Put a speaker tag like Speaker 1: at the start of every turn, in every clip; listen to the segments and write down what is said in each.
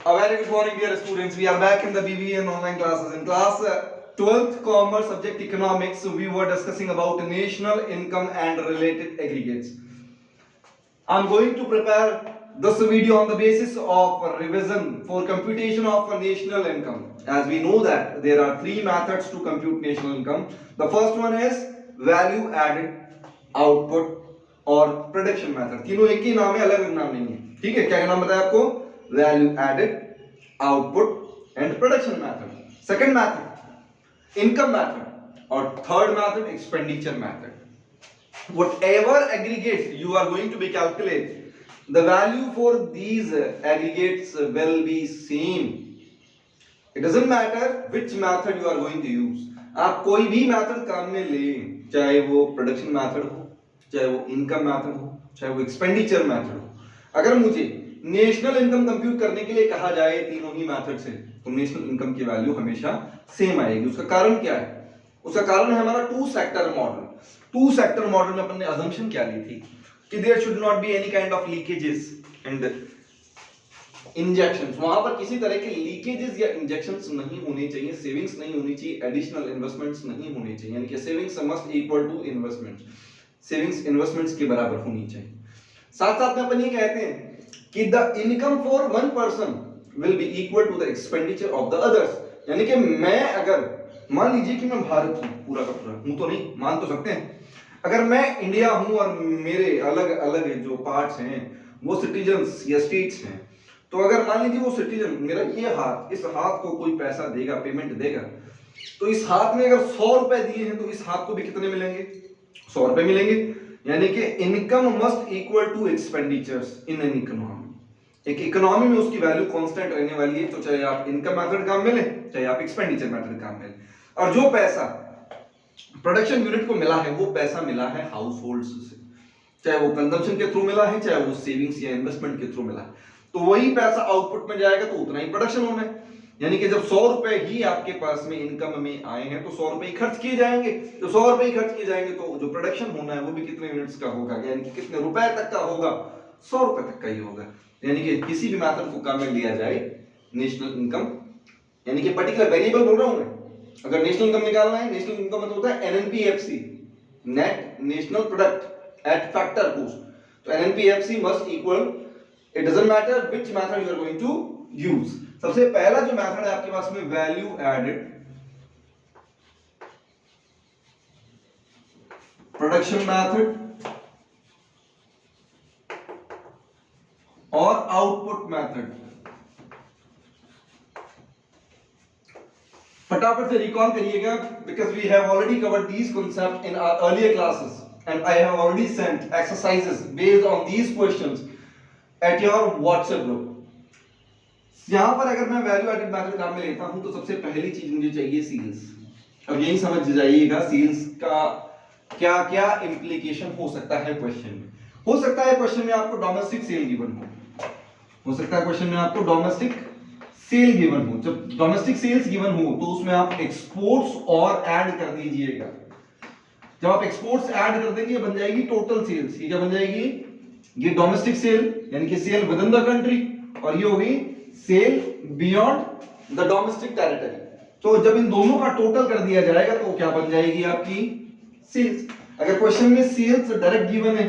Speaker 1: A very good morning, dear students. We are back in the BBN online classes. In class 12th Commerce subject Economics, we were discussing about national income and related aggregates. I am going to prepare this video on the basis of revision for computation of national income. As we know that there are three methods to compute national income. The first one is value added output और production method. तीनों एक ही नाम है, अलग नाम नहीं है. ठीक है, क्या नाम बताया आपको? Value added, output and production method. Second method income method और third method expenditure method. Whatever aggregates you are going to be calculate, the value for these aggregates will be same. It doesn't matter which method you are going to use. आप कोई भी method काम में ले, चाहे वो production method हो, चाहे वो इनकम मेथड हो, चाहे वो एक्सपेंडिचर मेथड हो. अगर मुझे नेशनल इनकम कंप्यूट करने के लिए कहा जाए तीनों ही मेथड से, तो नेशनल इनकम की वैल्यू हमेशा सेम आएगी. उसका कारण क्या है? उसका कारण है हमारा two sector model. Two sector model में अपन ने अजम्पशन क्या ली थी कि there should not be any kind of leakages and injections. वहां पर किसी तरह के लीकेजेस या इंजेक्शंस नहीं होने चाहिए, सेविंग्स नहीं होनी चाहिए, एडिशनल इन्वेस्टमेंट्स नहीं होने चाहिए. यानी कि savings must equal to investments. Savings investments के बराबर होनी चाहिए. साथ साथ में अपन ये कहते हैं कि the income for one person will be equal to the expenditure of the others. यानी कि मैं अगर मान लीजिए कि मैं भारत हूं, पूरा का पूरा हूं तो नहीं, मान तो सकते हैं. अगर मैं इंडिया हूं और मेरे अलग अलग जो पार्ट्स हैं वो सिटीजन्स या स्टेट्स हैं, तो अगर मान लीजिए वो सिटीजन मेरा ये हाथ, इस हाथ को कोई पैसा देगा, पेमेंट देगा, तो इस हाथ में अगर 100 रुपए दिए हैं तो इस हाथ को भी कितने मिलेंगे? 100 रुपए मिलेंगे. यानी कि income must equal to expenditures in an economy. एक इकोनॉमी में उसकी वैल्यू कांस्टेंट रहने वाली है, तो चाहे आप इनकम मेथड काम में ले, चाहे आप एक्सपेंडिचर मेथड काम में ले. और जो पैसा प्रोडक्शन यूनिट को मिला है वो पैसा मिला है हाउस होल्ड्स से, चाहे वो कंजम्पशन के थ्रू मिला है, चाहे वो सेविंग्स या इन्वेस्टमेंट के थ्रू मिला है, तो वही पैसा आउटपुट में जाएगा, तो उतना ही प्रोडक्शन होना है. यानी कि जब 100 रुपए ही आपके पास में इनकम में आए हैं तो 100 रुपए ही खर्च किए जाएंगे. तो 100 रुपए ही खर्च किए जाएंगे तो जो प्रोडक्शन होना है वो भी कितने यूनिट्स का होगा, यानी कि कितने रुपए तक का होगा? 100 रुपए तक का ही होगा. यानी कि किसी भी मेथड को काम में लिया जाए, नेशनल इनकम यानी कि पर्टिकुलर वेरिएबल बोल रहा हूं मैं. अगर नेशनल इनकम निकालना है, नेशनल इनकम मतलब होता है NNPFC, net national product at factor cost. तो NNPFC must equal, it doesn't matter which method you are going to use. सबसे पहला जो मेथड है आपके पास में वैल्यू एडेड प्रोडक्शन मेथड और आउटपुट मेथड. फटाफट से रिकॉल करिएगा, because we have already covered these concept in our earlier classes and I have already sent exercises based on these questions at your WhatsApp group. यहां पर अगर मैं value added method काम में लेता हूं तो सबसे पहली चीज मुझे चाहिए सेल्स. अब यही समझ जाइएगा सेल्स का क्या क्या इंप्लीकेशन हो सकता है क्वेश्चन में. हो सकता है क्वेश्चन में आपको डोमेस्टिक सेल गिवन हो सकता है क्वेश्चन में आपको डोमेस्टिक सेल गिवन हो. जब डोमेस्टिक सेल्स गिवन हो तो उसमें आप एक्सपोर्ट्स और ऐड कर दीजिएगा. जब आप एक्सपोर्ट्स ऐड कर देंगे बन जाएगी टोटल सेल्स. ये क्या बन जाएगी? ये डोमेस्टिक सेल यानी कि sale within the country, और ये होगी sale beyond the domestic territory. तो जब इन दोनों का टोटल कर दिया जाएगा तो क्या बन जाएगी आपकी? सेल्स. अगर क्वेश्चन में सेल्स डायरेक्ट गिवन है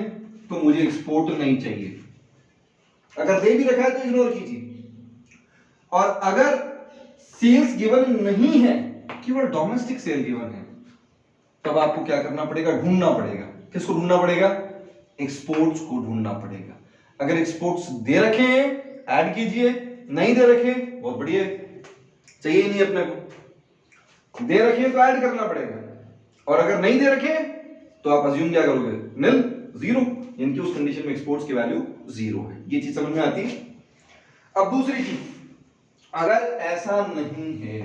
Speaker 1: तो मुझे एक्सपोर्ट नहीं चाहिए. अगर दे भी रखा है तो इग्नोर कीजिए. और अगर सेल्स गिवन नहीं है, केवल डोमेस्टिक सेल गिवन है, तब आपको क्या करना पड़ेगा? ढूंढना पड़ेगा. किसको ढूंढना पड़ेगा? एक्सपोर्ट्स को ढूंढना पड़ेगा. अगर एक्सपोर्ट्स दे रखे हैं ऐड कीजिए, नहीं दे रखे बहुत बढ़िया, चाहिए नहीं अपने को. दे रखे तो ऐड करना पड़ेगा, और अगर नहीं दे रखे तो आप अज्यूम क्या करोगे? निल, जीरो. यानी कि उस कंडीशन में एक्सपोर्ट्स की वैल्यू जीरो है. ये चीज समझ में आती है. अब दूसरी चीज, अगर ऐसा नहीं है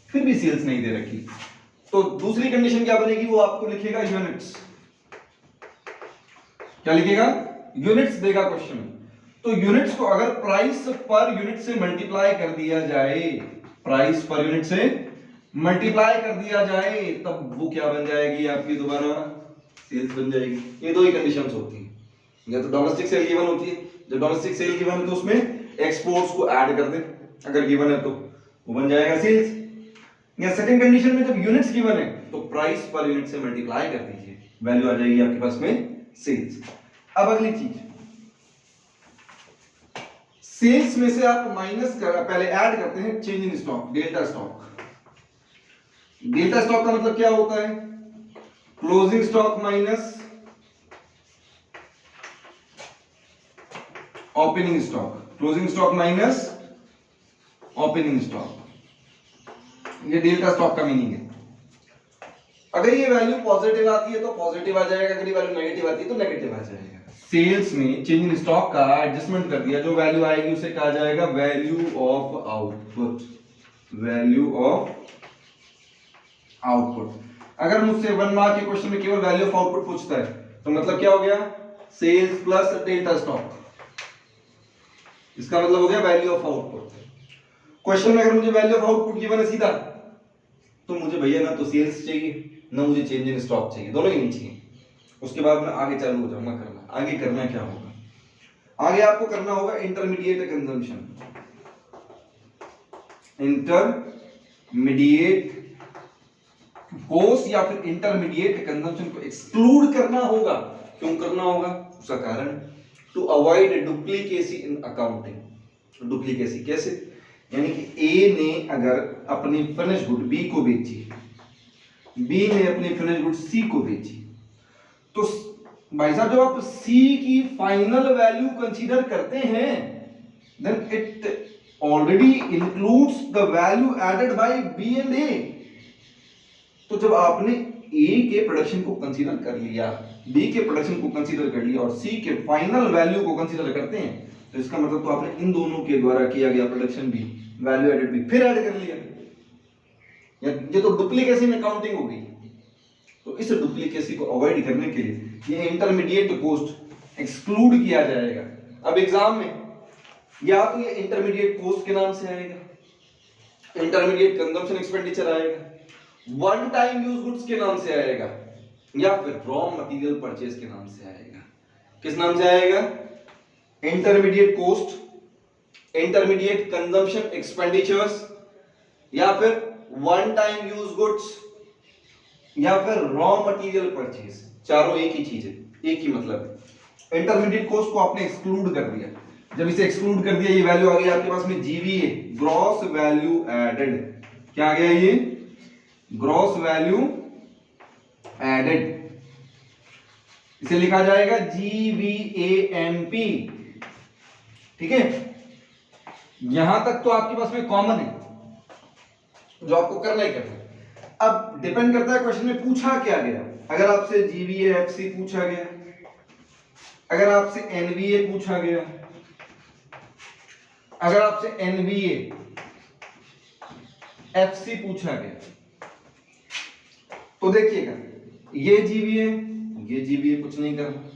Speaker 1: फिर भी सेल्स नहीं दे रखी, तो दूसरी कंडीशन क्या बनेगी? वो आपको लिखेगा यूनिट्स. क्या लिखेगा? यूनिट्स देगा क्वेश्चन. तो यूनिट्स को अगर प्राइस पर यूनिट से मल्टीप्लाई कर दिया जाए, प्राइस पर यूनिट से मल्टीप्लाई कर दिया जाए, तब वो क्या बन जाएगी आपकी? दोबारा सेल्स बन जाएगी. ये दो ही कंडीशंस होती हैं. या तो डोमेस्टिक सेल गिवन होती है, जब डोमेस्टिक सेल गिवन है तो उसमें एक्सपोर्ट्स को ऐड कर दें, अगर गिवन है तो वो बन जाएगा सेल्स। या सेकंड कंडीशन में जब यूनिट्स गिवन है तो प्राइस पर यूनिट से मल्टीप्लाई कर दीजिए, वैल्यू आ जाएगी आपके पास में सेल्स। अब अगली चीज, सेल्स में से आप माइनस कर पहले ऐड करते हैं change in stock, delta stock. Delta stock का मतलब क्या होता है? Closing stock minus opening stock, closing stock minus opening stock, ये डेल्टा स्टॉक का मीनिंग है। अगर ये वैल्यू पॉजिटिव आती है तो पॉजिटिव आ जाएगा, अगर ये वैल्यू नेगेटिव आती है तो नेगेटिव आ जाएगा। सेल्स में चेंज इन स्टॉक का एडजस्टमेंट कर दिया, जो वैल्यू आएगी उसे कहा जाएगा value of output, value of output. अगर मुझसे 1 मार्क के क्वेश्चन में केवल वैल्यू ऑफ आउटपुट पूछता है तो मतलब क्या हो गया? सेल्स प्लस डेल्टा स्टॉक, इसका मतलब हो गया वैल्यू ऑफ आउटपुट। क्वेश्चन में अगर मुझे वैल्यू ऑफ आउटपुट गिवन है सीधा, तो मुझे भैया ना तो सेल्स चाहिए ना मुझे चेंज इन स्टॉक चाहिए, दोनों ही नहीं चाहिए। उसके बाद मैं आगे चालू हो जाऊंगा करना। आगे करना क्या होगा? आगे आपको करना होगा इंटरमीडिएट कंजम्पशन, इंटरमीडिएट कॉस्ट या फिर इंटरमीडिएट कंजम्पशन को एक्सक्लूड करना होगा। क्यों करना होगा? उसका कारण to avoid duplicacy in accounting. Duplicacy कैसे? यानी कि ए ने अगर अपनी फिनिश गुड बी को बेची, बी ने अपनी फिनिश गुड सी को बेची, तो भाई साहब जब आप सी की फाइनल वैल्यू कंसीडर करते हैं then it already includes the value added by B and A. तो जब आपने ए के प्रोडक्शन को कंसीडर कर लिया, बी के प्रोडक्शन को कंसीडर कर लिया और सी के फाइनल वैल्यू को कंसीडर करते हैं, तो इसका मतलब तो आपने इन दोनों के द्वारा किया गया प्रोडक्शन भी, वैल्यू एडेड भी फिर ऐड कर लिया। ये तो डुप्लीकेसी में काउंटिंग हो गई। तो इस डुप्लीकेसी को अवॉइड करने के लिए ये इंटरमीडिएट कॉस्ट एक्सक्लूड किया जाएगा। अब एग्जाम में या तो ये इंटरमीडिएट कॉस्ट के नाम से आएगा, इंटरमीडिएट कंजम्पशन एक्सपेंडिचर आएगा, वन टाइम यूज गुड्स के नाम से आएगा, या फिर रॉ मटेरियल परचेज के नाम से आएगा। किस नाम से आएगा? Intermediate cost, intermediate consumption expenditures, या फिर वन टाइम यूज गुड्स, या फिर रॉ मटेरियल परचेज। चारों एक ही चीज है, एक ही मतलब है। इंटरमीडिएट कॉस्ट को आपने एक्सक्लूड कर दिया, जब इसे एक्सक्लूड कर दिया ये वैल्यू आ गई आपके पास में जीवीए, ग्रॉस वैल्यू एडेड। क्या आ गया ये? Gross value added. इसे लिखा जाएगा GVAMP। ठीक है, यहां तक तो आपके पास में कॉमन है, जो आपको करना ही करना है। अब डिपेंड करता है क्वेश्चन में पूछा क्या गया। अगर आपसे GVAFC पूछा गया, अगर आपसे NVA पूछा गया, अगर आपसे NVAFC पूछा गया, तो देखिएगा ये GVA कुछ नहीं करना,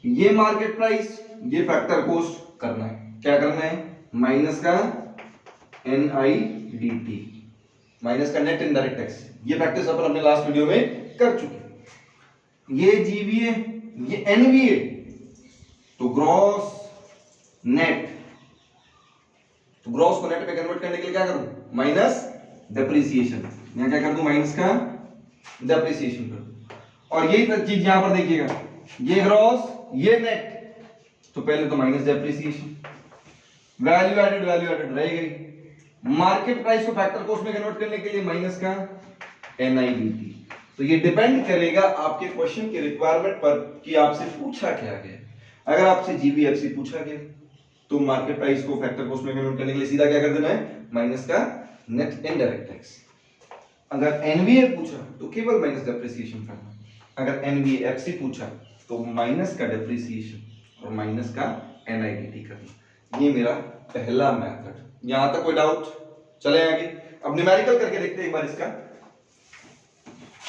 Speaker 1: ये मार्केट प्राइस, ये फैक्टर कॉस्ट करना है। क्या करना है? माइनस का NIDT, माइनस का नेट इनडायरेक्ट टैक्स। ये प्रैक्टिस अपन अपने लास्ट वीडियो में कर चुके। ये GVA, ये NVA, तो ग्रॉस नेट, तो ग्रॉस को नेट पे कन्वर्ट करने के लिए क्या करूं? Minus depreciation. यहां क्या कर दूं? माइनस का डेप्रिसिएशन कर दूं। और यही चीज यहां पर देखिएगा, ये ग्रॉस, ये नेट, तो पहले तो माइनस डेप्रिसिएशन, वैल्यू एडेड रह गई। मार्केट प्राइस को फैक्टर कॉस्ट में कन्वर्ट करने के लिए माइनस का NIDT। तो ये डिपेंड करेगा आपके क्वेश्चन के रिक्वायरमेंट पर कि आपसे पूछा क्या गया। अगर आपसे GVFC पूछा गया तो मार्केट प्राइस को फैक्टर कॉस्ट में कन्वर्ट करने के लिए सीधा क्या कर देना है? माइनस का नेट इनडायरेक्ट टैक्स। अगर NVA पूछा तो केवल माइनस डेप्रिसिएशन करना। अगर NVAFC पूछा तो माइनस का डेप्रिसिएशन और माइनस का NIDT करना। ये मेरा पहला मेथड। यहां तक कोई डाउट? चले आगे। अब न्यूमेरिकल करके देखते हैं एक बार इसका।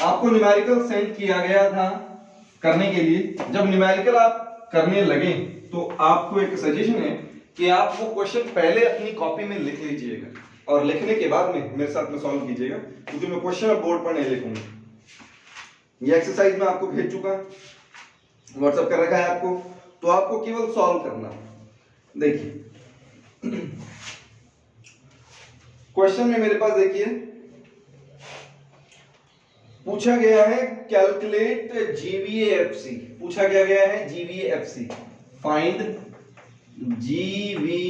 Speaker 1: आपको न्यूमेरिकल सेंड किया गया था करने के लिए। जब न्यूमेरिकल आप करने लगे तो आपको एक सजेशन है कि आप वो क्वेश्चन पहले अपनी कॉपी में लिख लीजिएगा और लिखने के बाद में मेरे साथ में सॉल्व कीजिएगा, क्योंकि मैं क्वेश्चन बोर्ड पर नहीं लिखूंगा। ये एक्सरसाइज मैं आपको भेज चुका, व्हाट्सएप कर रखा है आपको, तो आपको केवल सॉल्व करना। देखिए क्वेश्चन में मेरे पास देखिए पूछा गया है कैलकुलेट जीवीएफसी, पूछा गया है जीवीएफसी, फाइंड जीवीएफसी।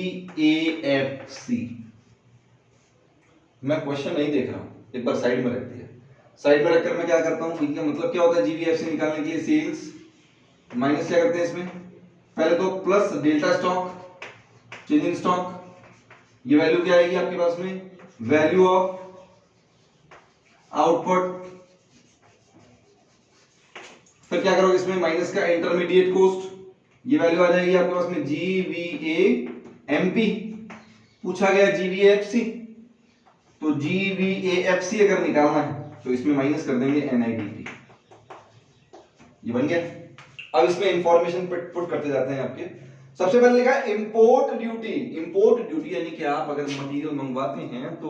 Speaker 1: मैं क्वेश्चन नहीं देख रहा हूं, एक बार साइड में रख दिया। साइड में रखकर मैं क्या करता हूं, इनका मतलब क्या होता है जीवीएफसी निकालने के लिए, सेल्स माइनस क्या करते हैं इसमें, पहले तो plus delta stock, changing stock, ये वैल्यू क्या आएगी आपके पास में, वैल्यू ऑफ आउटपुट, फिर क्या करोगे इसमें माइनस का इंटरमीडिएट कॉस्ट, ये वैल्यू आ जाएगी आपके पास में जीवीएएमपी। पूछा गया जीवीएफसी, तो जीवीएफसी अगर निकालना है तो इसमें माइनस कर देंगे एनआईडीटी, ये बन गया। अब इसमें इंफॉर्मेशन पुट करते जाते हैं आपके। सबसे पहले लिखा है इंपोर्ट ड्यूटी। इंपोर्ट ड्यूटी यानी कि आप अगर मटेरियल मंगवाते हैं तो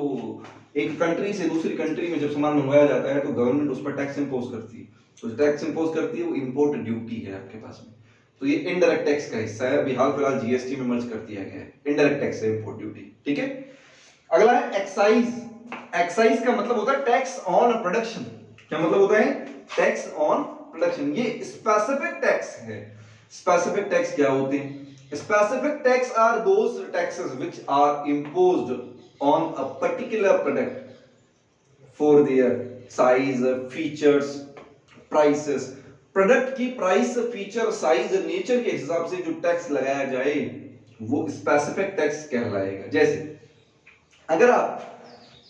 Speaker 1: एक कंट्री से दूसरी कंट्री में जब सामान मंगवाया जाता है तो गवर्नमेंट उस पर टैक्स इंपोज करती है, तो टैक्स इंपोज करती है वो इंपोर्ट ड्यूटी है आपके पास में। तो ये इनडायरेक्ट टैक्स का हिस्सा है, अभी हाल फिलहाल जीएसटी में मर्ज कर दिया गया है, इनडायरेक्ट टैक्स है इंपोर्ट ड्यूटी, ठीक है। अगला है एक्साइज। एक्साइज का मतलब होता है टैक्स ऑन प्रोडक्शन। क्या मतलब होता है, टैक्स ऑन प्रोडक्शन। ये स्पेसिफिक टैक्स है। स्पेसिफिक टैक्स क्या होते हैं, specific tax are those taxes which are imposed on a particular product for their size, features, prices. Product की प्राइस, फीचर, साइज, नेचर के हिसाब से जो टैक्स लगाया जाए वो स्पेसिफिक टैक्स कहलाएगा। जैसे अगर आप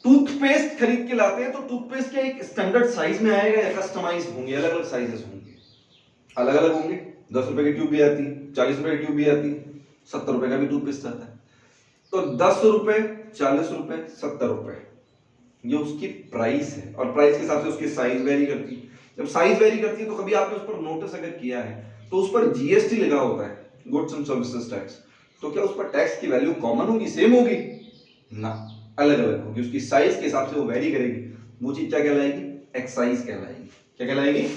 Speaker 1: टूथपेस्ट खरीद के लाते हैं तो टूथपेस्ट के एक स्टैंडर्ड साइज में आएगा या कस्टमाइज होंगे, अलग अलग साइजेस होंगे, अलग अलग होंगे। 10 रुपए की ट्यूब भी आती है, 40 रुपए की ट्यूब भी आती है, 70 रुपए का भी टूथपेस्ट आता है। तो 10 रुपए, 40 रुपए, 70 रुपए, ये उसकी प्राइस है और प्राइस के हिसाब से उसकी साइज वेरी करती है। जब साइज वेरी करती है तो कभी आपने उस पर नोटिस अगर किया है तो उस पर जीएसटी लगा होता है, गुड्स एंड सर्विसेज टैक्स। तो क्या उस पर टैक्स की वैल्यू कॉमन होगी, सेम होगी ना, अलग अलग होगी, उसकी साइज के हिसाब से वो वेरी करेगी। वो चीज क्या कहलाएगी, एक्साइज कहलाएगी। क्या कहलाएगी,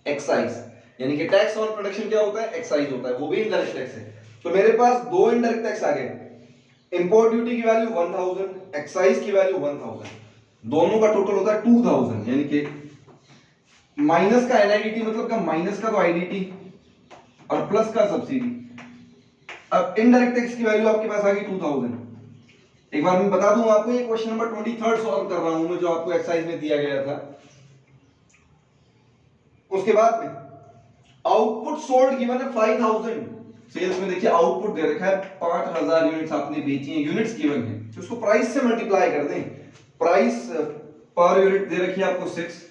Speaker 1: एक्साइज। यानी कि टैक्स ऑन प्रोडक्शन क्या होता है, एक्साइज होता है, वो भी इनडायरेक्ट टैक्स है। तो मेरे पास दो इनडायरेक्ट टैक्स आ गए, इंपोर्ट ड्यूटी की वैल्यू 1000, एक्साइज की वैल्यू 1000, दोनों का टोटल होता है 2000। यानी कि माइनस का एनआईडीटी मतलब का माइनस का तो आईडीटी और प्लस का सब्सिडी। अब इनडायरेक्ट टैक्स की वैल्यू आपके पास आ गई 2000। एक बार मैं बता दूं आपको, ये क्वेश्चन नंबर 23 सॉल्व कर रहा हूं मैं, जो आपको एक्सरसाइज में दिया गया था। उसके बाद में आउटपुट सोल्ड गिवन है 5000। सेल्स में देखिए आउटपुट दे रखा है 5000 यूनिट्स आपने बेची हैं, यूनिट्स गिवन है, तो उसको प्राइस से मल्टीप्लाई कर दें। प्राइस पर यूनिट दे रखी है आपको 6,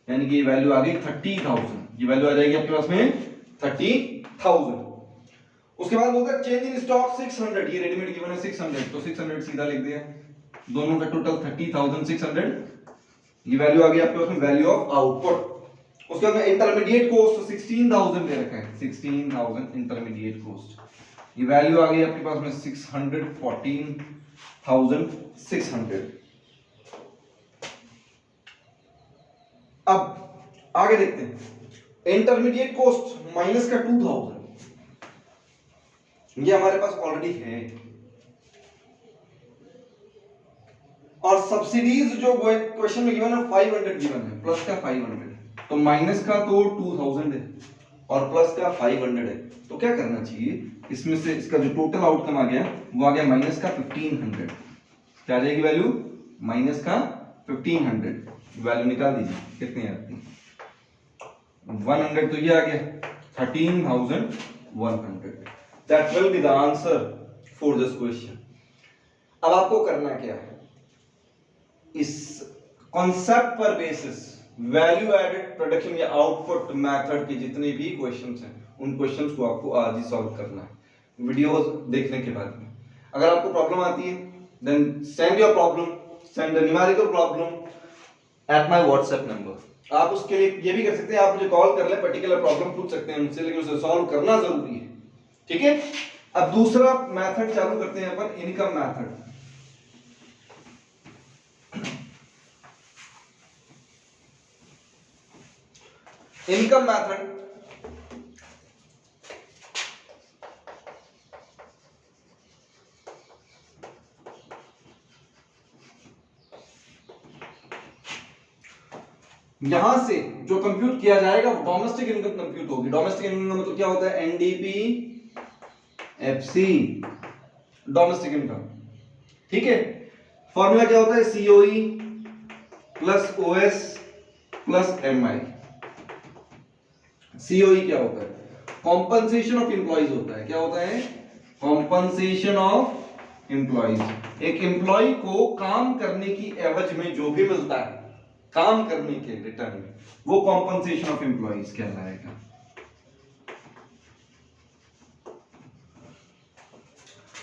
Speaker 1: यानी कि वैल्यू आ गई 30000। ये वैल्यू आ जाएगी आपके पास में 30000। उसके बाद बोलता है चेंज इन स्टॉक 600, ये रेडीमेड गिवन है 600, तो 600 सीधा लिख दिया, दोनों का टोटल 30600। ये वैल्यू आ गई आपके पास में वैल्यू ऑफ आउटपुट। उसके बाद इंटरमीडिएट कॉस्ट 16000 दे रखा है, 16000 इंटरमीडिएट कॉस्ट, ये वैल्यू आ गई आपके पास में 614600। अब आगे देखते हैं, इंटरमीडिएट कॉस्ट माइनस का 2000, ये हमारे पास ऑलरेडी है, और सब्सिडीज जो क्वेश्चन में गिवन है 500 गिवन है, प्लस का 500, तो माइनस का तो 2000 है और प्लस का 500 है। तो क्या करना चाहिए, इसमें से इसका जो टोटल आउटकम आ गया वो आ गया माइनस का 1500। क्या आ जाएगी वैल्यू, माइनस का 1500। वैल्यू निकाल दीजिए कितनी आती है, 100, तो ये आ गया 13100। That will be the answer for this question. अब आपको करना क्या है, इस कॉन्सेप्ट पर बेसिस वैल्यू एडेड प्रोडक्शन या आउटपुट मेथड के जितने भी क्वेश्चंस हैं उन क्वेश्चंस को आपको आज ही सॉल्व करना है, वीडियोस देखने के बाद में। अगर आपको प्रॉब्लम आती है then send your problem, send the numerical problem at my WhatsApp number. आप उसके लिए ये भी कर सकते हैं, आप मुझे कॉल कर ले, पर्टिकुलर प्रॉब्लम पूछ सकते हैं मुझसे, लेकिन उसे सॉल्व करना जरूरी है, ठीक है। अब दूसरा मेथड चालू करते हैं अपन, इनकम मेथड। इनकम मेथड यहां से जो कंप्यूट किया जाएगा वो डोमेस्टिक इनकम कंप्यूट होगी। डोमेस्टिक इनकम का मतलब क्या होता है? NDP FC, domestic income. ठीक है, फॉर्मूला क्या होता है? COE plus OS plus MI. COE क्या होता है? कॉम्पनसेशन ऑफ एम्प्लॉइज होता है। क्या होता है? Compensation of employees. एक एम्प्लॉय को काम करने की एवज में जो भी मिलता है, काम करने के रिटर्न में, वो कॉम्पनसेशन ऑफ एम्प्लॉइज कहलाएगा।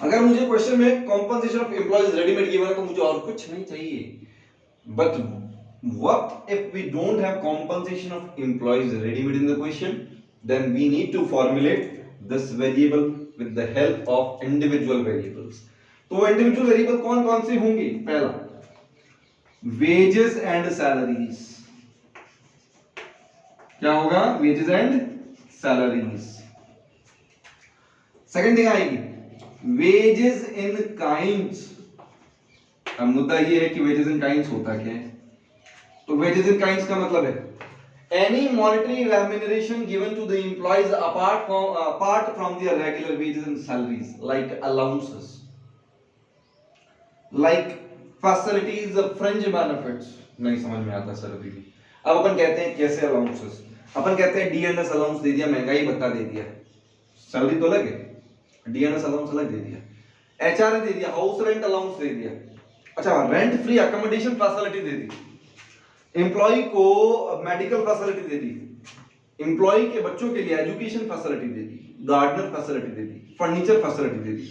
Speaker 1: अगर मुझे क्वेश्चन में compensation of employees readymade given है तो मुझे और कुछ नहीं चाहिए। But what if we don't have compensation of employees ready-made in the question? Then we need to formulate this variable with the help of individual variables. तो individual variable कौन कौन से होंगे? पहला wages and salaries। क्या होगा? wages and salaries। Second thing आएगी wages in kinds। अब मुद्दा ये है कि wages in kinds होता क्या है? तो wages in kinds का मतलब है any monetary remuneration given to the employees apart from their regular wages and salaries, like allowances, like facilities, fringe benefits। नहीं समझ में आता सर अभी भी। अब अपन कहते हैं कैसे allowances? अपन कहते हैं डीएनएस अलाउंस दे दिया, महंगाई भत्ता दे दिया, सैलरी तो अलग है, डीएनएस अलाउंस अलग दे दिया, एचआर दे दिया, हाउस रेंट अलाउंस दे दिया, अच्छा रेंट फ्री अकोमोडेशन फैसिलिटी दे दी, एम्प्लॉय को मेडिकल फैसिलिटी दे दी, एम्प्लॉय के बच्चों के लिए एजुकेशन फैसिलिटी दे दी, गार्डनर फैसिलिटी दे दी, फर्नीचर फैसिलिटी दे दी,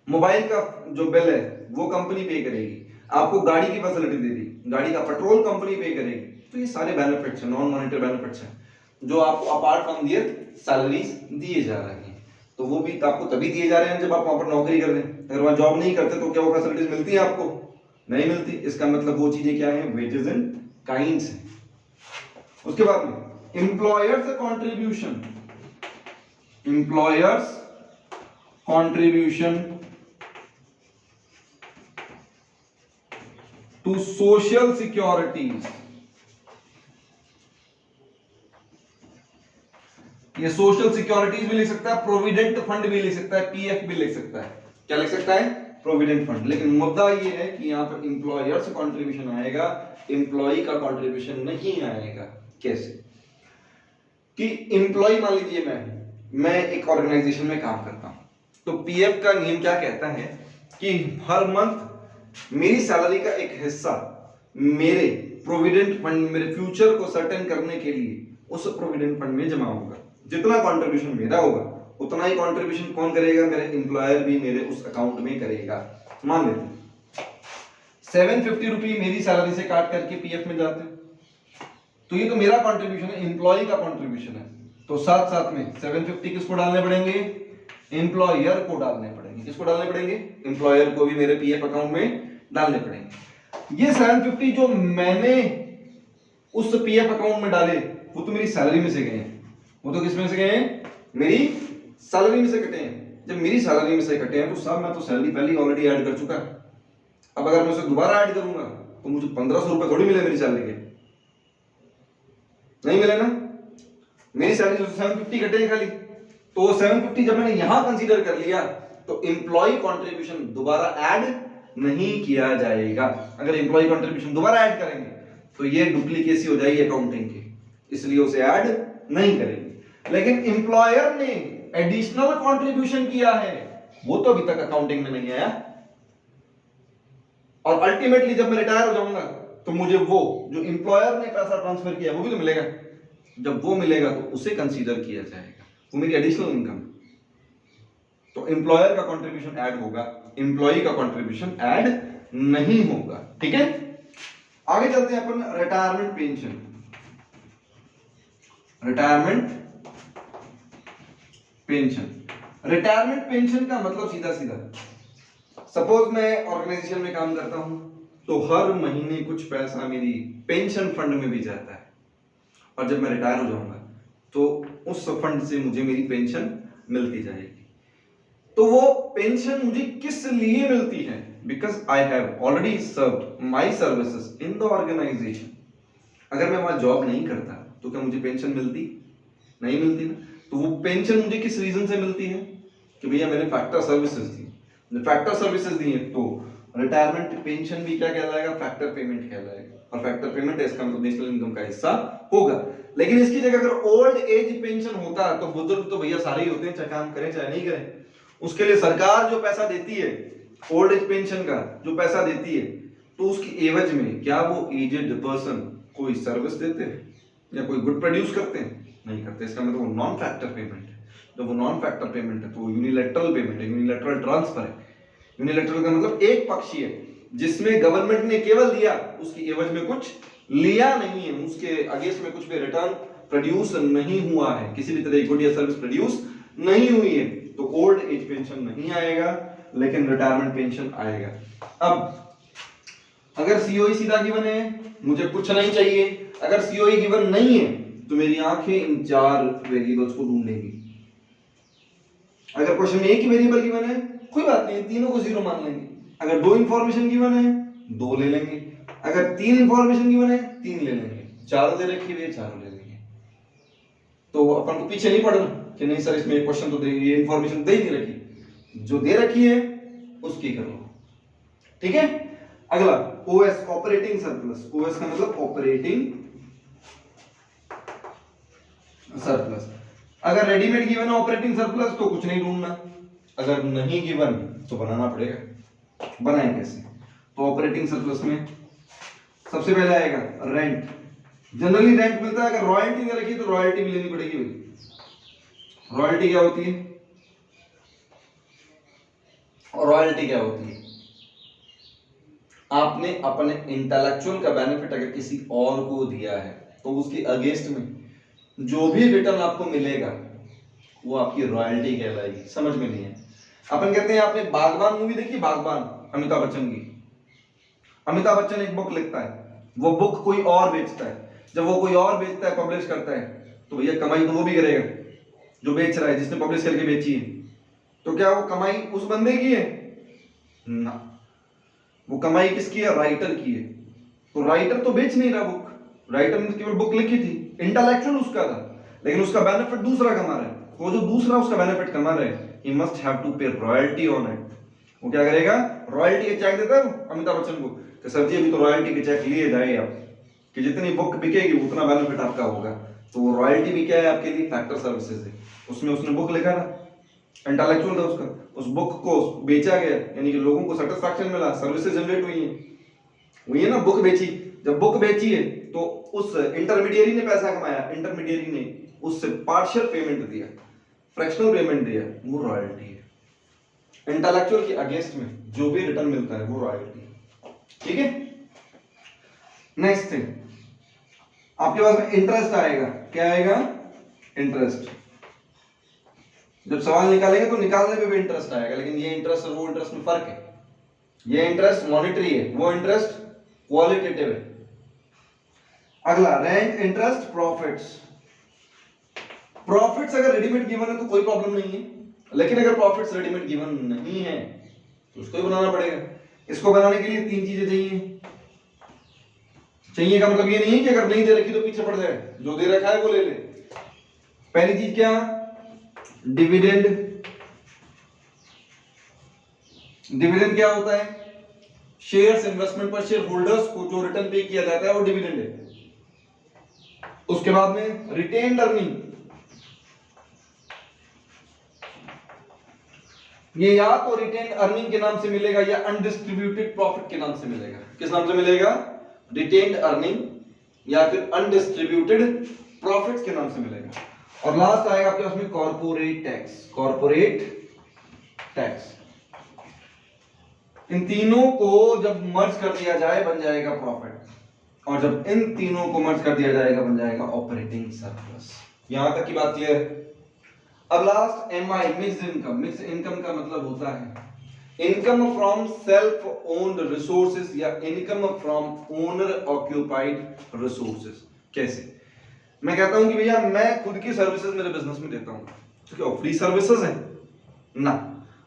Speaker 1: मोबाइल का जो बिल है वो कंपनी पे करेगी, आपको गाड़ी की फैसिलिटी दे दी, गाड़ी का पेट्रोल कंपनी पे करेगी। तो ये सारे बेनिफिट्स हैं, नॉन मॉनेटरी बेनिफिट्स हैं जो आपको अपार्ट फ्रॉम दियर सैलरीज दिए जा रहे हैं। तो वो भी आपको तभी दिए जा रहे हैं जब आप वहां पर नौकरी कर रहे हैं। अगर वहां जॉब नहीं करते तो क्या वो फैसिलिटीज मिलती हैं आपको? नहीं मिलती। इसका मतलब वो चीजें क्या है? वेजेस एंड काइंड्स है। उसके बाद में employers contribution, employers contribution to social securities. ये सोशल सिक्योरिटीज भी लिख सकता है, प्रोविडेंट फंड भी लिख सकता है, पीएफ भी लिख सकता है। क्या लिख सकता है? Provident fund. लेकिन मुद्दा ये है कि यहां पर एम्प्लॉयर्स कंट्रीब्यूशन आएगा, एम्प्लॉय का कंट्रीब्यूशन नहीं आएगा। कैसे? कि एम्प्लॉय मान लीजिए मैं एक ऑर्गेनाइजेशन में काम करता हूं, तो पीएफ का नियम क्या कहता है कि हर मंथ मेरी सैलरी का एक हिस्सा मेरे प्रोविडेंट फंड, मेरे फ्यूचर को सर्टेन करने के लिए उस प्रोविडेंट फंड में जमा होगा। जितना कंट्रीब्यूशन मेरा होगा उतना ही कंट्रीब्यूशन कौन करेगा? मेरे एम्प्लॉयर भी मेरे उस अकाउंट में करेगा। मान लेते 750 रुपये मेरी सैलरी से काट करके पीएफ में जाते हैं, तो ये तो मेरा कंट्रीब्यूशन है, एम्प्लॉय का कंट्रीब्यूशन है। तो साथ साथ में 750 किसको डालने पड़ेंगे? एम्प्लॉयर को डालने पड़ेंगे। किसको डालने पड़ेंगे? एम्प्लॉयर को भी मेरे पीएफ अकाउंट में डालने पड़ेंगे। ये 750 जो मैंने उस पीएफ अकाउंट में डाले वो तो मेरी सैलरी में से गए हैं। वो तो किस में से गए हैं? मेरी सैलरी में से कटे हैं। जब मेरी सैलरी में से कटे हैं तो साहब मैं तो सैलरी पहले ही ऑलरेडी ऐड कर चुका है। अब अगर मैं उसे दोबारा ऐड करूंगा तो मुझे 1500 रुपए थोड़ी मिले मेरी सैलरी के, नहीं मिले ना। मेरी सैलरी तो 750 कटे हैं खाली, तो 750 जब मैंने यहां कंसीडर कर लिया तो एम्प्लॉय कंट्रीब्यूशन दोबारा ऐड नहीं किया जाएगा। अगर एम्प्लॉय कंट्रीब्यूशन दोबारा ऐड करेंगे तो ये डुप्लीकेसी हो जाएगी अकाउंटिंग की, इसलिए उसे ऐड नहीं करेंगे। लेकिन एम्प्लॉयर ने एडिशनल कंट्रीब्यूशन किया है वो तो अभी तक अकाउंटिंग में नहीं आया, और अल्टीमेटली जब मैं रिटायर हो जाऊंगा तो मुझे वो जो एम्प्लॉयर ने पैसा ट्रांसफर किया वो भी तो मिलेगा। जब वो मिलेगा तो उसे कंसीडर किया जाएगा, वो मेरी एडिशनल इनकम। तो एम्प्लॉयर का कंट्रीब्यूशन ऐड होगा, एम्प्लॉय का कंट्रीब्यूशन ऐड नहीं होगा। ठीक है, आगे चलते हैं अपन retirement pension. Retirement pension, retirement pension का मतलब सीधा सीधा, सपोज मैं ऑर्गेनाइजेशन में काम करता हूं तो हर महीने कुछ पैसा मेरी पेंशन फंड में भी जाता है, और जब मैं रिटायर हो जाऊंगा तो उस फंड से मुझे मेरी पेंशन मिलती जाएगी। तो वो पेंशन मुझे किस लिए मिलती है? Because I have already served my services in the organisation. अगर मैं वहां जॉब नहीं करता तो क्या मुझे पेंशन मिलती? नहीं मिलती ना। तो वो पेंशन मुझे किस रीजन से मिलती है कि भैया मैंने फैक्टर सर्विसेज दी, फैक्टर सर्विसेज दी है, तो रिटायरमेंट पेंशन भी क्या कहलाएगा? फैक्टर पेमेंट कहलाएगा। और फैक्टर पेमेंट है, इसका मतलब नेशनल इनकम का हिस्सा होगा। लेकिन इसकी जगह अगर ओल्ड एज पेंशन होता तो बुजुर्ग तो भैया सारे ही होते हैं, चाहे काम करें चाहे नहीं करें, उसके लिए सरकार जो पैसा देती है ओल्ड एज पेंशन का जो पैसा देती है, तो उसकी एवज में क्या वो एजेड पर्सन कोई सर्विस देते हैं या कोई गुड प्रोड्यूस करते हैं? नहीं करते। इसका मतलब वो नॉन फैक्टर पेमेंट है। जब वो नॉन फैक्टर पेमेंट है तो यूनिलैटरल पेमेंट है, यूनिलैटरल ट्रांसफर है। यूनिलैटरल का मतलब एक पक्षीय है, जिसमें गवर्नमेंट ने केवल दिया, उसकी एवज में कुछ लिया नहीं है, उसके अगेंस्ट में कुछ भी रिटर्न प्रोड्यूस नहीं हुआ है, किसी भी तरह की गुड या सर्विस प्रोड्यूस नहीं हुई है, तो ओल्ड एज पेंशन नहीं आएगा, लेकिन रिटायरमेंट पेंशन आएगा। अब अगर सीओई सीधा गिवन है, मुझे कुछ नहीं चाहिए, अगर सीओई गिवन नहीं है तो मेरी आंखें इन चार वेरिएबल्स को ढूंढेंगी। अगर क्वेश्चन में एक ही वेरिएबल गिवन है कोई बात नहीं, तीनों को जीरो मान लेंगे। अगर दो इंफॉर्मेशन गिवन है दो ले लेंगे, अगर तीन इंफॉर्मेशन गिवन है तीन ले लेंगे, चारों दे रखी हुई है चारों ले लेंगे। तो अपन को पीछे नहीं पड़ना कि नहीं सर इसमें क्वेश्चन तो ये इंफॉर्मेशन दे ही नहीं रखी, जो दे रखी है उसकी करो, ठीक है। अगला ओएस, ऑपरेटिंग सरप्लस। ओएस का मतलब ऑपरेटिंग सरप्लस। अगर रेडीमेड गिवन है ऑपरेटिंग सरप्लस तो कुछ नहीं ढूंढना, अगर नहीं गिवन तो बनाना पड़ेगा। बनाए कैसे? तो ऑपरेटिंग सरप्लस में सबसे पहले आएगा रेंट। जनरली रेंट मिलता है, अगर रॉयल्टी दे रखी है तो रॉयल्टी भी लेनी पड़ेगी भाई। रॉयल्टी क्या होती है? और रॉयल्टी क्या होती है? आपने अपने इंटेलेक्चुअल का बेनिफिट अगर किसी और को दिया है तो उसके अगेंस्ट में जो भी रिटर्न आपको मिलेगा वो आपकी रॉयल्टी कहलाएगी। समझ में नहीं है? अपन कहते हैं आपने बागबान मूवी देखी? बागबान अमिताभ बच्चन की। अमिताभ बच्चन एक बुक लिखता है, वो बुक कोई और बेचता है, जब वो कोई और बेचता है, पब्लिश करता है, तो भैया कमाई तो वो भी करेगा जो बेच रहा है, जिसने पब्लिश करके बेची है। तो क्या वो कमाई उस बंदे की है? ना, वो कमाई किसकी है? राइटर की है। तो राइटर तो बेच नहीं रहा बुक, राइटर ने केवल बुक लिखी थी, इंटेलेक्चुअल उसका था, लेकिन उसका बेनिफिट दूसरा कमा रहा है। वो जो दूसरा उसका बेनिफिट कमा रहा है, he must have to pay royalty on it। वो क्या करेगा? रॉयल्टी के चेक देता है अमिताभ बच्चन को कि सर जी अभी तो रॉयल्टी के चेक लिए जाए आप, कि जितनी बुक बिकेगी उतना बेनिफिट आपका होगा। तो वो रॉयल्टी भी क्या है आपके लिए? फैक्टर सर्विसेज है। उसमें उसने बुक लिखा था, इंटेलेक्चुअल था उसका, उस बुक को बेचा गया, यानी कि लोगों को सेटिस्फैक्शन मिला, सर्विसेज जनरेट हुई है ना, बुक बेची। जब बुक बेची है तो उस इंटरमीडियरी ने पैसा कमाया, इंटरमीडियरी ने उससे पार्शियल पेमेंट दिया, फ्रैक्शनल पेमेंट दिया, वो रॉयल्टी है। इंटेलेक्चुअल के अगेंस्ट में जो भी रिटर्न मिलता है वो रॉयल्टी है, ठीक है। नेक्स्ट थिंग, आपके पास में इंटरेस्ट आएगा। क्या आएगा? इंटरेस्ट। जब सवाल निकालेंगे तो निकालने पे भी इंटरेस्ट आएगा, लेकिन ये इंटरेस्ट और वो इंटरेस्ट में फर्क है। ये इंटरेस्ट मॉनेटरी है, वो इंटरेस्ट क्वालिटेटिव है। अगला रेंट, इंटरेस्ट, प्रॉफिट्स। प्रॉफिट्स अगर रेडीमेड गिवन है तो कोई प्रॉब्लम नहीं है, लेकिन अगर प्रॉफिट्स रेडीमेड गिवन नहीं है तो उसको ही बनाना पड़ेगा। इसको बनाने के लिए तीन चीजें चाहिए का मतलब ये नहीं है कि अगर नहीं दे रखी तो पीछे पड़ जाए, जो दे रखा है वो ले ले। पहली चीज क्या? डिविडेंड। डिविडेंड क्या होता है? शेयर्स इन्वेस्टमेंट पर शेयर होल्डर्स को जो रिटर्न पे किया जाता है वो डिविडेंड है। उसके बाद में रिटेन्ड अर्निंग, ये या तो रिटेन्ड अर्निंग के नाम से मिलेगा या अनडिस्ट्रीब्यूटेड प्रॉफिट के नाम से मिलेगा। किस नाम से मिलेगा? रिटेन्ड अर्निंग या फिर अनडिस्ट्रीब्यूटेड प्रॉफिट्स के नाम से मिलेगा। और लास्ट आएगा आपके पास में कॉर्पोरेट टैक्स। कॉर्पोरेट टैक्स, इन तीनों को जब मर्ज कर दिया जाए बन जाएगा प्रॉफिट, और जब इन तीनों को मर्ज कर दिया जाएगा बन जाएगा ऑपरेटिंग सरप्लस। यहां तक की बात क्लियर है? अब last MI, mixed income. Mixed income का मतलब होता है income from self owned resources या income from owner occupied resources. कैसे? मैं कहता हूं कि भैया मैं खुद की सर्विसेज मेरे बिजनेस में देता हूं, तो क्या फ्री सर्विसेज है ना,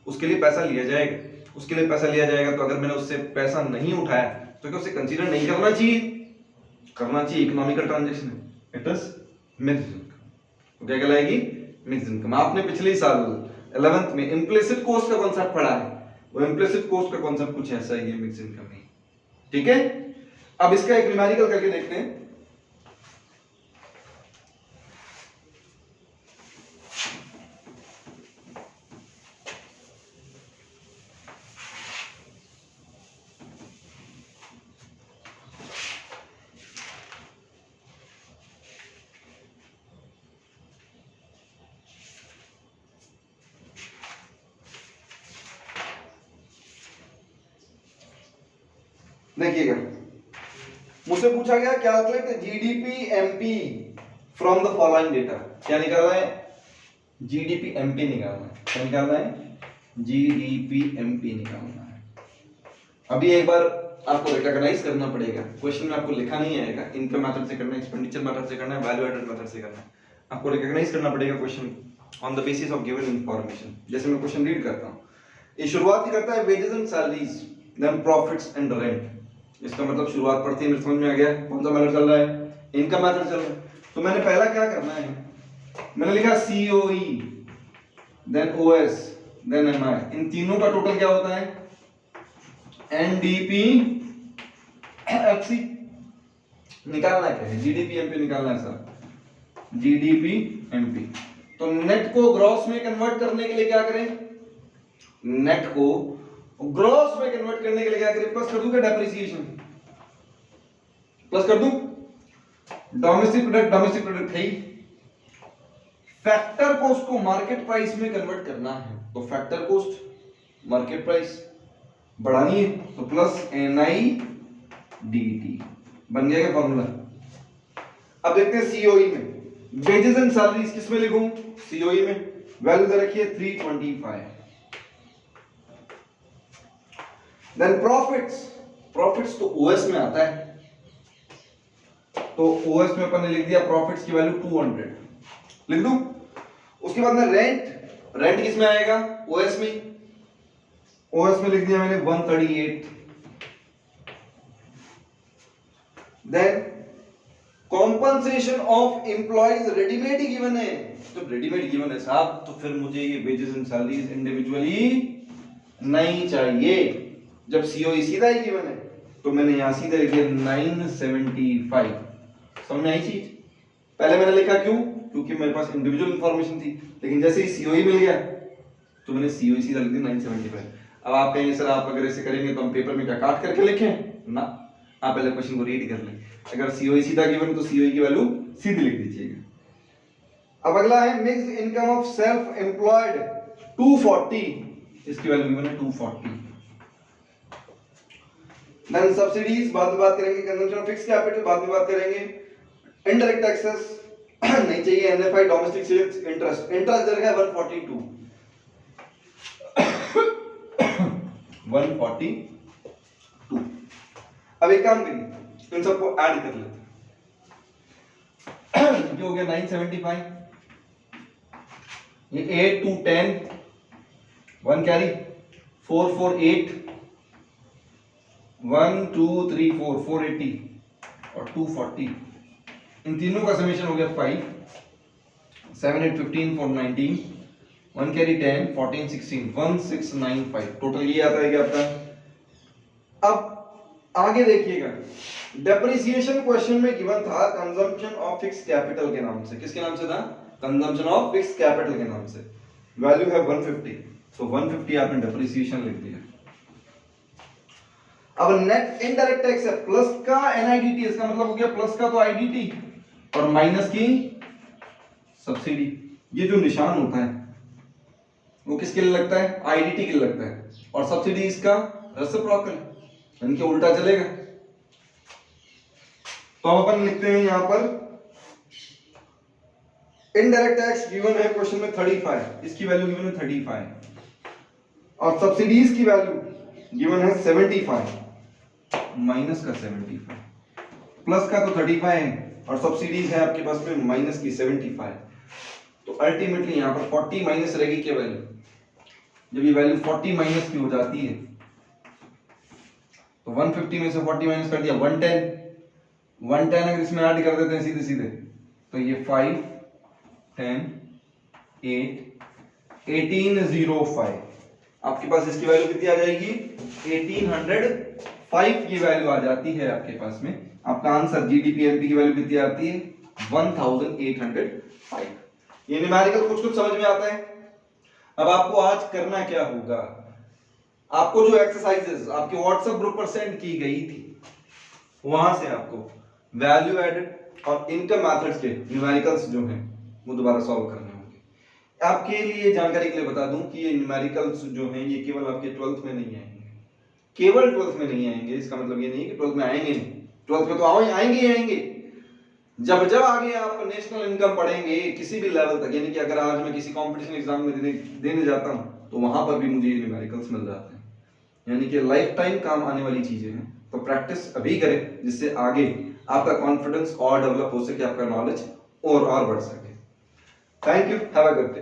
Speaker 1: उसके लिए पैसा लिया जाएगा। उसके लिए पैसा लिया जाएगा तो अगर मैंने उससे पैसा नहीं उठाया तो क्या उसे कंसीडर नहीं करना चाहिए? करना चाहिए, इकोनॉमिकल ट्रांजैक्शन है, इट इज मिक्स्ड इनकम। तो क्या कहलाएगी? Mixed income. आपने पिछले ही साल 11th में इम्प्लिसिट कॉस्ट का कॉन्सेप्ट पढ़ा है, वो इम्प्लिसिट कॉस्ट का कॉन्सेप्ट कुछ ऐसा ही है, मिक्स्ड इनकम है। ठीक है, अब इसका एक न्यूमेरिकल करके देखते हैं। देखिएगा, मुझसे पूछा गया calculate GDP MP from the following data. क्या निकालना है? जीडीपी एमपी निकालना है। क्या निकालना है? जीडीपी एमपी निकालना है। अभी एक बार आपको रिकॉग्नाइज करना पड़ेगा, क्वेश्चन में आपको लिखा नहीं आएगा, इनकम मेथड से करना है, एक्सपेंडिचर मेथड से करना है, वैल्यू एडेड मेथड से करना है। आपको रिकॉग्नाइज करना पड़ेगा question on the basis of given information. जैसे मैं क्वेश्चन रीड करता हूँ, ये शुरुआत ही करता है wages and salaries then profits and rent. इसका मतलब शुरुआत पढ़ते ही मेरे समझ में आ गया कौन सा मेथड चल रहा है, इनकम मेथड चल रहा है। तो मैंने पहला क्या करना है, मैंने लिखा COE then OS then MI, इन तीनों का टोटल क्या होता है? NDP FC. निकालना है, जीडीपी एमपी निकालना है सर, जीडीपी एमपी। तो नेट को ग्रॉस में कन्वर्ट करने के लिए क्या करें? नेट को ग्रॉस में कन्वर्ट करने के लिए क्या करें? प्लस कर दूं क्या डेप्रिसिएशन? प्लस कर दूं। डोमेस्टिक प्रोडक्ट है, फैक्टर कॉस्ट को मार्केट प्राइस में कन्वर्ट करना है, तो फैक्टर कॉस्ट मार्केट प्राइस बढ़ानी है, तो प्लस एनआई डीटी बन गया क्या फॉर्मूला। अब देखते हैं सीओई में, वेजेस एंड सैलरीज किस में लिखूं? सीओई में वैल्यू दे रखी है 325। देन प्रॉफिट्स तो ओएस में आता है, तो ओएस में अपन ने लिख दिया प्रॉफिट्स की वैल्यू 200, लिख दूं। उसके बाद में रेंट किस में आएगा? ओएस में, ओएस में लिख दिया मैंने 138। Then compensation of employees readymade ही गिवन है, तो रेडीमेड गिवन है साहब, तो फिर मुझे ये वेजेस एंड सैलरीज इंडिविजुअली नहीं चाहिए। जब सीओई सीधा ही गिवन है, तो मैंने यहां सीधा लिख दिया 975। समझ में आई चीज? पहले मैंने लिखा क्यों? क्योंकि मेरे पास इंडिविजुअल इंफॉर्मेशन थी, लेकिन जैसे ही सीओई मिल गया तो मैंने सीओई सीधा लिख दिया 975। अब आप कहेंगे सर आप अगर ऐसे करेंगे तो हम पेपर में क्या काट करके लिखें? ना, आप पहले क्वेश्चन को रीड कर लें। अगर सीओई सीधा गिवन है तो सीओई की वैल्यू सीधी लिख दीजिएगा। अब अगला है mixed income of self employed 240, इसकी वैल्यू गिवन है 240। देन सब्सिडीज बाद में बात करेंगे, कंजम्पशन ऑफ फिक्स्ड कैपिटल बाद में बात करेंगे, इनडायरेक्ट टैक्सेस नहीं चाहिए, एनएफआई डोमेस्टिक सेल्स, इंटरेस्ट दे रखा है 142 142। अब एक काम करिए, इन सबको ऐड कर लेते हैं। जो हो गया 975, ये 8 2 10 1 कैरी 4 4 8 1 2 3 4 480 और 240, इन तीनों का समेशन हो गया 5 7 8 15 4 19 1 कैरी 10 14 16 1695, टोटल ये आता है क्या आपका। अब आगे देखिएगा, डेप्रिसिएशन क्वेश्चन में गिवन था कंजम्पशन ऑफ फिक्स्ड कैपिटल के नाम से। किसके नाम से था? कंजम्पशन ऑफ फिक्स्ड कैपिटल के नाम से। वैल्यू है 150, तो 150 आपने डेप्रिसिएशन लिख दिया। अब नेट इनडायरेक्ट टैक्स है, प्लस का एनआईडीटी, इसका मतलब हो गया प्लस का तो आईडीटी और माइनस की सब्सिडी। ये जो निशान होता है वो किसके लिए लगता है? आईडीटी के लिए लगता है, और सब्सिडी इसका रेसिप्रोकल, इनके उल्टा चलेगा। तो हम अपन लिखते हैं यहां पर इनडायरेक्ट टैक्स गिवन है क्वेश्चन में 35, इसकी वैल्यू गिवन है 35 और सब्सिडीज की वैल्यू गिवन है 75 माइनस का 75, प्लस का तो 35 है और सब्सिडीज है आपके पास में माइनस की 75। तो अल्टीमेटली यहां पर 40 माइनस रहेगी क्या वैल्यू? जब ये वैल्यू 40 माइनस की हो जाती है तो 150 में से 40 माइनस कर दिया 110, 110 अगर इसमें ऐड कर देते हैं सीधे सीधे तो ये 5 10 8 1805 आपके पास इसकी वैल्यू कितनी आ जाएगी 1805 की वैल्यू आ जाती है आपके पास में। आपका आंसर जीडीपीएमपी की वैल्यू कितनी आती है 1805। ये न्यूमेरिकल कुछ कुछ समझ में आता है। अब आपको आज करना क्या होगा, आपको जो एक्सरसाइजेस आपके व्हाट्सएप ग्रुप पर सेंड की गई थी वहां से आपको वैल्यू एडेड और इनकम मेथड्स के न्यूमेरिकल्स जो हैं वो दोबारा सॉल्व करने होंगे। आपके लिए जानकारी के लिए बता दूं कि ये न्यूमेरिकल्स जो हैं ये केवल आपके 12th में नहीं आएंगे, केवल 12th में नहीं आएंगे। इसका मतलब ये नहीं कि 12th में आएंगे नहीं, 12th में तो आएंगे ही आएंगे। जब जब आगे आप नेशनल इनकम पढ़ेंगे किसी भी लेवल तक, यानी कि अगर आज मैं किसी कंपटीशन एग्जाम में देने जाता हूं तो वहां पर भी मुझे ये न्यूमेरिकल्स मिल जाते हैं, यानी कि लाइफ टाइम काम आने वाली चीजें हैं। तो प्रैक्टिस अभी करें जिससे आगे आपका कॉन्फिडेंस और डेवलप हो सके, आपका नॉलेज और बढ़ सके। Thank you, have a good day.